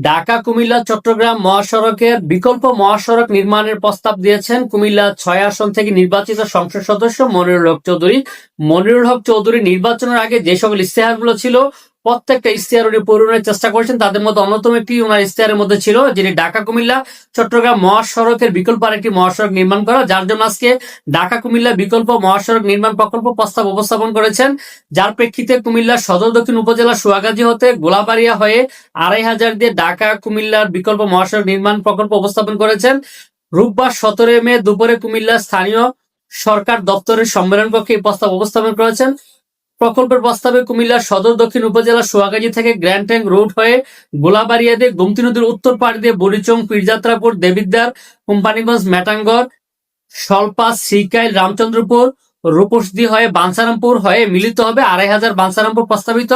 ঢাকা কুমিল্লা চট্টগ্রাম মহাসড়কের বিকল্প মহাসড়ক নির্মাণের প্রস্তাব দিয়েছেন কুমিল্লা ৬ আসন থেকে নির্বাচিত সংসদ সদস্য মনিরুল হক চৌধুরী। মনিরুল হক চৌধুরী নির্বাচনের আগে যে সকল ইশতেহারগুলো ছিল প্রত্যেকটা ইশতেহার উনি পূরণের চেষ্টা করেছেন। তাদের মধ্যে অন্যতম একটি ওনার ইশতেহারের মধ্যে ছিল যেটি ঢাকা কুমিল্লা চট্টগ্রাম মহাসড়কের বিকল্প আরেকটি মহাসড়ক নির্মাণ করা, যার জন্য আজকে ঢাকা কুমিল্লা বিকল্প মহাসড়ক নির্মাণ প্রকল্প প্রস্তাব উপস্থাপন করেছেন। যার প্রেক্ষিতে কুমিল্লা সদর দক্ষিণ উপজেলা সোয়াগাজী হতে গোলাবাড়িয়া হয়ে ২৫০০ দিয়ে ঢাকা কুমিল্লার বিকল্প মহাসড়ক নির্মাণ প্রকল্প উপস্থাপন করেছেন। রোববার ১৭ মে দুপুরে কুমিল্লা স্থানীয় সরকার দপ্তরের সম্মেলন কক্ষে এই প্রস্তাব উপস্থাপন করেছেন। প্রকল্পের প্রস্তাবে কুমিল্লা সদর দক্ষিণ উপজেলা সোয়াগাজী থেকে গ্র্যান্ড ট্যাঙ্ক রোড হয়ে গোলাবাড়িয়া দিয়ে গোমতী নদীর উত্তর পাড় দিয়ে বরিচং, পীরযাত্রাপুর, দেবিদ্বার, কোম্পানিগঞ্জ, মেটাঙ্গর, সলপা, শ্রীকাইল, রামচন্দ্রপুর, রূপসদি হয়ে বাঞ্ছারামপুর হয়ে মিলিত হবে ২৫০০ বাঞ্ছারামপুর প্রস্তাবিত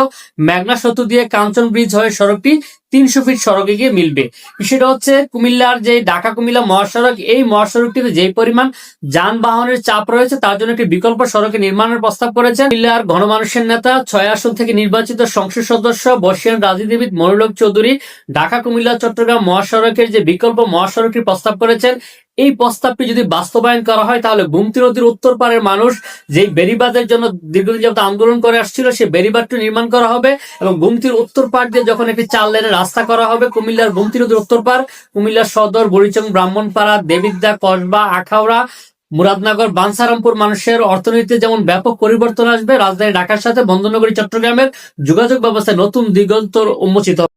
মেঘনা সেতু দিয়ে কাঞ্চন ব্রিজ হয়ে সড়কটি ৩০০ ফিট সড়কে গিয়ে মিলবে। বিষয়টা হচ্ছে কুমিল্লার যে ঢাকা কুমিল্লা মহাসড়ক, এই মহাসড়কটিতে যে পরিমাণ যানবাহনের চাপ রয়েছে তার জন্য একটি বিকল্প সড়কে নির্মাণের প্রস্তাব করেছেন কুমিল্লার গণমানুষের নেতা ৬ আসন থেকে নির্বাচিত সংসদ সদস্য বর্ষিয়ান রাজনীতিবিদ মনিরুল হক চৌধুরী। ঢাকা কুমিল্লা চট্টগ্রাম মহাসড়কের যে বিকল্প মহাসড়কটি প্রস্তাব করেছেন, এই প্রস্তাবটি যদি বাস্তবায়ন করা হয় তাহলে গোমতী নদীর উত্তর পাড়ের মানুষ যেই বেড়িবাঁধের জন্য দীর্ঘদিন যাবত আন্দোলন করে আসছিল সেই বেড়িবাঁধটি নির্মাণ করা হবে এবং গোমতীর উত্তর পাড় দিয়ে যখন একটি ৪ লেনের রাস্তা করা হবে কুমিল্লার গোমতী নদীর উত্তর পাড়, কুমিল্লার সদর, বরিচং, ব্রাহ্মণপাড়া, দেবিদ্যা, কসবা, আখাউড়া, মুরাদনগর, বাঞ্ছারামপুর মানুষের অর্থনীতিতে যেমন ব্যাপক পরিবর্তন আসবে, রাজধানী ঢাকার সাথে বন্দরনগরী চট্টগ্রামের যোগাযোগ ব্যবস্থায় নতুন দিগন্ত উন্মোচিত হবে।